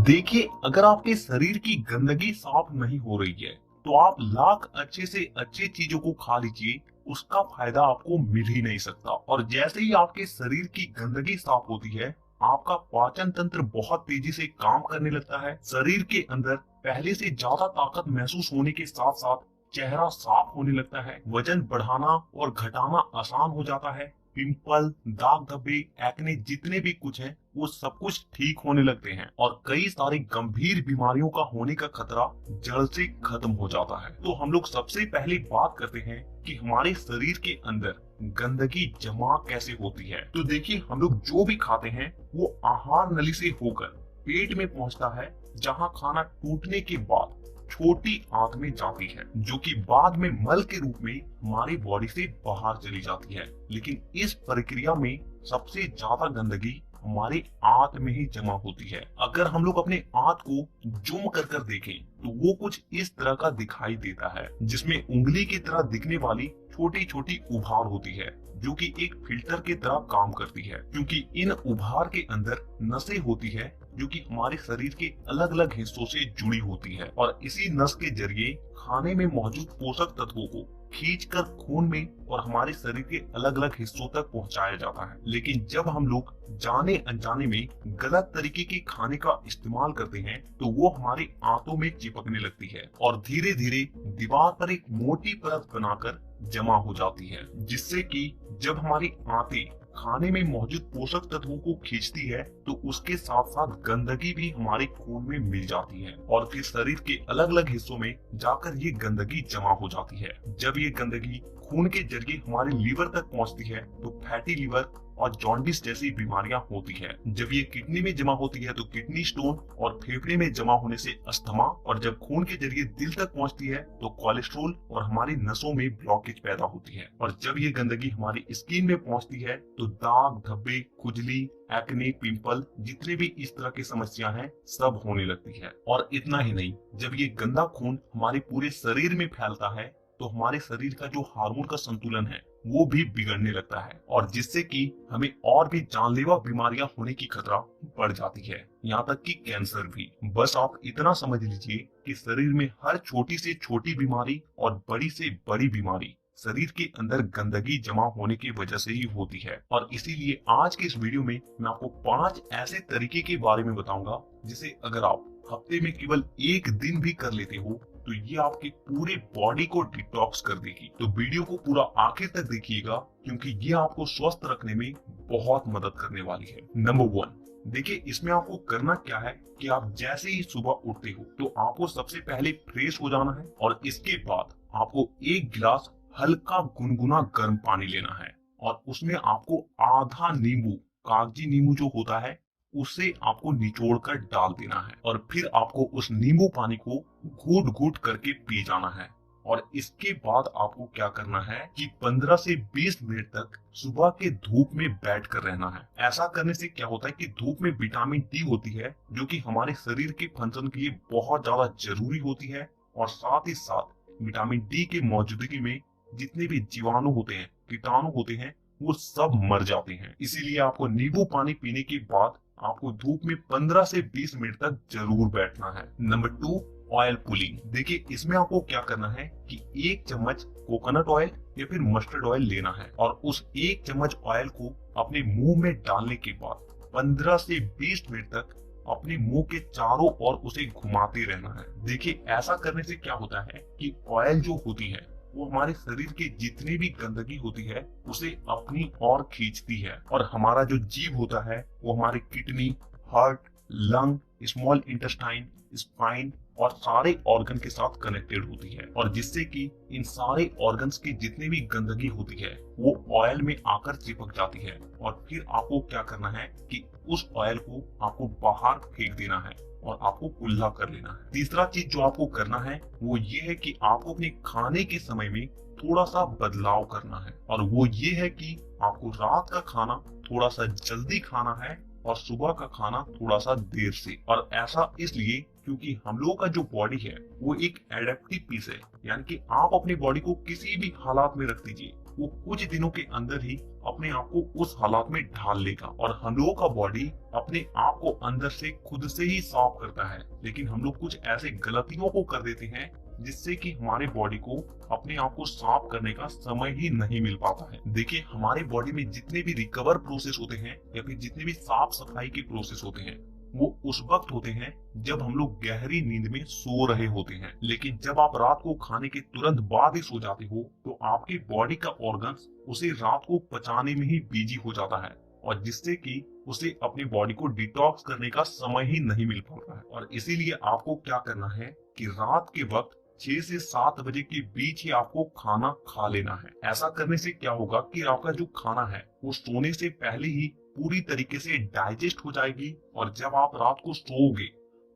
देखिए, अगर आपके शरीर की गंदगी साफ नहीं हो रही है तो आप लाख अच्छे से अच्छी चीजों को खा लीजिए, उसका फायदा आपको मिल ही नहीं सकता। और जैसे ही आपके शरीर की गंदगी साफ होती है, आपका पाचन तंत्र बहुत तेजी से काम करने लगता है। शरीर के अंदर पहले से ज्यादा ताकत महसूस होने के साथ साथ चेहरा साफ होने लगता है, वजन बढ़ाना और घटाना आसान हो जाता है। पिंपल, दाग धब्बे, एक्ने जितने भी कुछ है वो सब कुछ ठीक होने लगते हैं और कई सारी गंभीर बीमारियों का होने का खतरा जड़ से खत्म हो जाता है। तो हम लोग सबसे पहले बात करते हैं कि हमारे शरीर के अंदर गंदगी जमा कैसे होती है। तो देखिए, हम लोग जो भी खाते हैं वो आहार नली से होकर पेट में पहुंचता है, जहां खाना टूटने के बाद छोटी आंत में जाती है, जो कि बाद में मल के रूप में हमारी बॉडी से बाहर चली जाती है। लेकिन इस प्रक्रिया में सबसे ज्यादा गंदगी हमारे आंत में ही जमा होती है। अगर हम लोग अपने आंत को जूम कर कर देखें तो वो कुछ इस तरह का दिखाई देता है, जिसमें उंगली की तरह दिखने वाली छोटी छोटी उभार होती है, जो कि एक फिल्टर की तरह काम करती है, क्योंकि इन उभार के अंदर नसें होती है जो कि हमारे शरीर के अलग अलग हिस्सों से जुड़ी होती है और इसी नस के जरिए खाने में मौजूद पोषक तत्वों को खींचकर खून में और हमारे शरीर के अलग अलग हिस्सों तक पहुंचाया जाता है। लेकिन जब हम लोग जाने अनजाने में गलत तरीके के खाने का इस्तेमाल करते हैं तो वो हमारे आंतों में चिपकने लगती है और धीरे धीरे दीवार पर एक मोटी परत बनाकर जमा हो जाती है, जिससे कि जब हमारी आंतें खाने में मौजूद पोषक तत्वों को खींचती है तो उसके साथ साथ गंदगी भी हमारे खून में मिल जाती है और फिर शरीर के अलग अलग हिस्सों में जाकर ये गंदगी जमा हो जाती है। जब ये गंदगी खून के जरिए हमारे लीवर तक पहुंचती है तो फैटी लीवर और जॉन्डिस जैसी बीमारियां होती है। जब ये किडनी में जमा होती है तो किडनी स्टोन और फेफड़े में जमा होने से अस्थमा, और जब खून के जरिए दिल तक पहुंचती है तो कोलेस्ट्रोल और हमारी नसों में ब्लॉकेज पैदा होती है। और जब ये गंदगी हमारी स्किन में पहुंचती है तो दाग धब्बे, खुजली, एक्ने, पिंपल जितने भी इस तरह की समस्या हैं सब होने लगती है। और इतना ही नहीं, जब ये गंदा खून हमारे पूरे शरीर में फैलता है तो हमारे शरीर का जो हार्मोन का संतुलन है वो भी बिगड़ने लगता है और जिससे कि हमें और भी जानलेवा बीमारियां होने की खतरा बढ़ जाती है, यहाँ तक कि कैंसर भी। बस आप इतना समझ लीजिए कि शरीर में हर छोटी से छोटी बीमारी और बड़ी से बड़ी बीमारी शरीर के अंदर गंदगी जमा होने की वजह से ही होती है। और इसीलिए आज के इस वीडियो में मैं आपको 5 ऐसे तरीके के बारे में बताऊंगा जिसे अगर आप हफ्ते में केवल एक दिन भी कर लेते हो तो ये आपकी पूरी बॉडी को डिटॉक्स कर देगी। तो वीडियो को पूरा आखिर तक देखिएगा, क्योंकि ये आपको स्वस्थ रखने में बहुत मदद करने वाली है। नंबर 1, देखिए इसमें आपको करना क्या है कि आप जैसे ही सुबह उठते हो तो आपको सबसे पहले फ्रेश हो जाना है और इसके बाद आपको 1 गिलास हल्का गुनगुना गर्म पानी लेना है और उसमें आपको आधा नींबू, कागजी नींबू जो होता है, उसे आपको निचोड़ कर डाल देना है और फिर आपको उस नींबू पानी को घूट घूट करके पी जाना है। और इसके बाद आपको क्या करना है कि 15 से 20 मिनट तक सुबह के धूप में बैठ कर रहना है। ऐसा करने से क्या होता है कि धूप में विटामिन डी होती है, जो कि हमारे शरीर के फंक्शन के लिए बहुत ज्यादा जरूरी होती है और साथ ही साथ विटामिन डी की मौजूदगी में जितने भी जीवाणु होते हैं, कीटाणु होते हैं, वो सब मर जाते हैं। इसीलिए आपको नींबू पानी पीने के बाद आपको धूप में 15 से 20 मिनट तक जरूर बैठना है। Number 2, oil pulling. देखिए इसमें आपको क्या करना है कि 1 चम्मच कोकोनट ऑयल या फिर मस्टर्ड ऑयल लेना है और उस 1 चम्मच ऑयल को अपने मुंह में डालने के बाद 15 से 20 मिनट तक अपने मुंह के चारों ओर उसे घुमाते रहना है। देखिए ऐसा करने से क्या होता है कि ऑयल जो होती है वो हमारे शरीर की जितनी भी गंदगी होती है उसे अपनी ओर खींचती है और हमारा जो जीव होता है वो हमारे kidney, heart, lung, small intestine, spine और सारे ऑर्गन के साथ कनेक्टेड होती है और जिससे कि इन सारे ऑर्गन्स की जितनी भी गंदगी होती है वो ऑयल में आकर चिपक जाती है और फिर आपको क्या करना है कि उस ऑयल को आपको बाहर फेंक देना है और आपको कुल्ला कर लेना है। तीसरा चीज जो आपको करना है वो ये है कि आपको अपने खाने के समय में थोड़ा सा बदलाव करना है और वो ये है कि आपको रात का खाना थोड़ा सा जल्दी खाना है और सुबह का खाना थोड़ा सा देर से। और ऐसा इसलिए क्योंकि हम लोगों का जो बॉडी है वो एक एडेप्टिव पीस है, यानी कि आप अपनी बॉडी को किसी भी हालात में रख दीजिए, वो कुछ दिनों के अंदर ही अपने आप को उस हालात में ढाल लेगा। और हम लोगों का बॉडी अपने आप को अंदर से खुद से ही साफ करता है, लेकिन हम लोग कुछ ऐसे गलतियों को कर देते हैं जिससे कि हमारे बॉडी को अपने आप को साफ करने का समय ही नहीं मिल पाता है। देखिए, हमारे बॉडी में जितने भी रिकवर प्रोसेस होते हैं या फिर जितने भी साफ सफाई के प्रोसेस होते हैं, वो उस वक्त होते हैं जब हम लोग गहरी नींद में सो रहे होते हैं। लेकिन जब आप रात को खाने के तुरंत बाद ही सो जाते हो तो आपकी बॉडी का ऑर्गन्स उसे रात को पचाने में ही बिजी हो जाता है, और जिससे कि उसे अपनी बॉडी को डिटॉक्स करने का समय ही नहीं मिल पाता है। और इसीलिए आपको क्या करना है कि रात के वक्त 6 से 7 बजे के बीच ही आपको खाना खा लेना है। ऐसा करने से क्या होगा कि आपका जो खाना है वो सोने से पहले ही पूरी तरीके से डाइजेस्ट हो जाएगी, और जब आप रात को सोओगे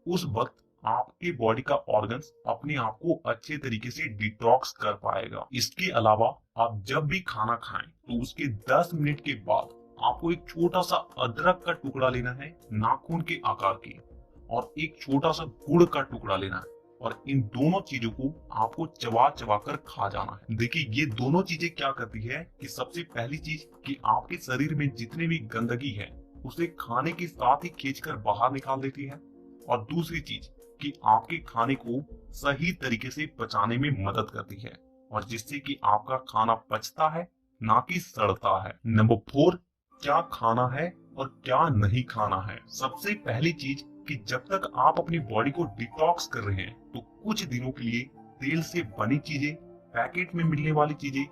उस वक्त आपके बॉडी का ऑर्गन्स अपने आप को अच्छे तरीके से डिटॉक्स कर पाएगा। इसके अलावा आप जब भी खाना खाएं तो उसके 10 मिनट के बाद आपको एक छोटा सा अदरक का टुकड़ा लेना है, नाखून के आकार की, और एक छोटा सा गुड़ का टुकड़ा लेना है, और इन दोनों चीजों को आपको चबा चबा कर खा जाना है। देखिए, ये दोनों चीजें क्या करती है कि सबसे पहली चीज कि आपके शरीर में जितने भी गंदगी है उसे खाने के साथ ही खींचकर बाहर निकाल देती है, और दूसरी चीज कि आपके खाने को सही तरीके से पचाने में मदद करती है, और जिससे कि आपका खाना पचता है ना कि सड़ता है। नंबर 4, क्या खाना है और क्या नहीं खाना है। सबसे पहली चीज कि जब तक आप अपनी बॉडी को डिटॉक्स कर रहे हैं तो कुछ दिनों के लिए तेल से बनी चीजें, पैकेट में मिलने वाली चीजें,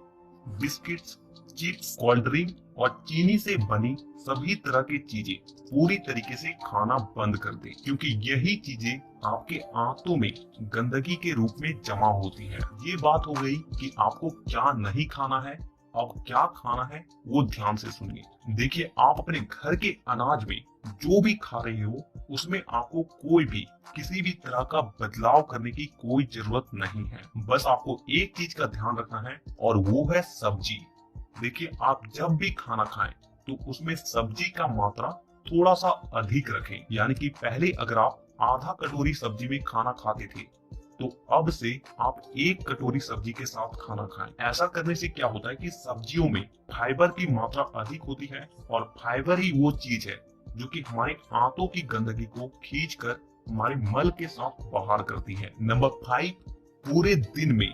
बिस्किट्स, चिप्स, कोल्ड ड्रिंक और चीनी से बनी सभी तरह की चीजें पूरी तरीके से खाना बंद कर दें, क्योंकि यही चीजें आपके आंतों में गंदगी के रूप में जमा होती है। ये बात हो गई कि आपको क्या नहीं खाना है। अब क्या खाना है वो ध्यान से सुनिए। देखिए, आप अपने घर के अनाज में जो भी खा रहे हो उसमें आपको कोई भी किसी भी तरह का बदलाव करने की कोई जरूरत नहीं है। बस आपको एक चीज का ध्यान रखना है, और वो है सब्जी। देखिए, आप जब भी खाना खाएं तो उसमें सब्जी का मात्रा थोड़ा सा अधिक रखें। यानी कि पहले अगर आप आधा कटोरी सब्जी में खाना खाते थे तो अब से आप 1 कटोरी सब्जी के साथ खाना खाएं। ऐसा करने से क्या होता है कि सब्जियों में फाइबर की मात्रा अधिक होती है, और फाइबर ही वो चीज है जो कि हमारे आंतों की गंदगी को खींचकर हमारे मल के साथ बाहर करती है। नंबर 5, पूरे दिन में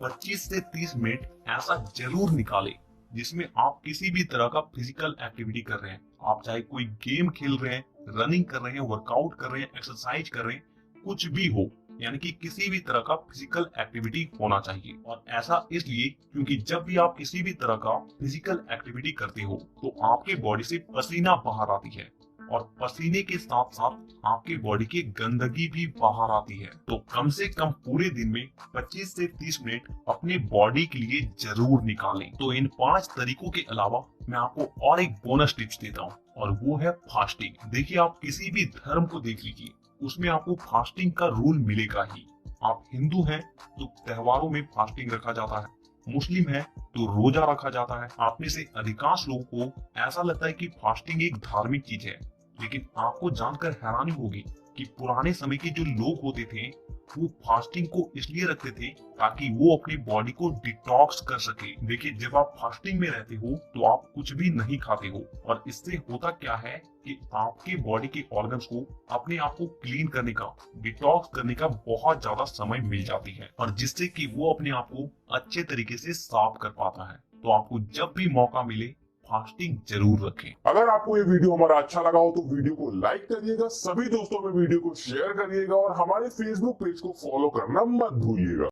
25 से 30 मिनट ऐसा जरूर निकालें जिसमें आप किसी भी तरह का फिजिकल एक्टिविटी कर रहे हैं। आप चाहे कोई गेम खेल रहे हैं, रनिंग कर रहे हैं, वर्कआउट कर रहे हैं, एक्सरसाइज कर रहे हैं, कुछ भी हो, यानी कि किसी भी तरह का फिजिकल एक्टिविटी होना चाहिए। और ऐसा इसलिए क्योंकि जब भी आप किसी भी तरह का फिजिकल एक्टिविटी करते हो तो आपके बॉडी से पसीना बाहर आती है, और पसीने के साथ साथ आपकी बॉडी की गंदगी भी बाहर आती है। तो कम से कम पूरे दिन में 25 से 30 मिनट अपने बॉडी के लिए जरूर निकालें। तो इन 5 तरीकों के अलावा मैं आपको और एक बोनस टिप्स देता हूँ, और वो है फास्टिंग। देखिए, आप किसी भी धर्म को देख लीजिए, उसमें आपको फास्टिंग का रूल मिलेगा ही। आप हिंदू हैं तो त्योहारों में फास्टिंग रखा जाता है, मुस्लिम है तो रोजा रखा जाता है। आप में से अधिकांश लोगों को ऐसा लगता है कि फास्टिंग एक धार्मिक चीज है, लेकिन आपको जानकर हैरानी होगी कि पुराने समय के जो लोग होते थे वो फास्टिंग को इसलिए रखते थे ताकि वो अपनी बॉडी को डिटॉक्स कर सके। देखिए, जब आप फास्टिंग में रहते हो तो आप कुछ भी नहीं खाते हो, और इससे होता क्या है कि आपके बॉडी के ऑर्गन्स को अपने आप को क्लीन करने का, डिटॉक्स करने का बहुत ज्यादा समय मिल जाती है, और जिससे कि वो अपने आप को अच्छे तरीके से साफ कर पाता है। तो आपको जब भी मौका मिले फास्टिंग जरूर रखें। अगर आपको ये वीडियो हमारा अच्छा लगा हो तो वीडियो को लाइक करिएगा, सभी दोस्तों में वीडियो को शेयर करिएगा, और हमारे फेसबुक पेज को फॉलो करना मत भूलिएगा।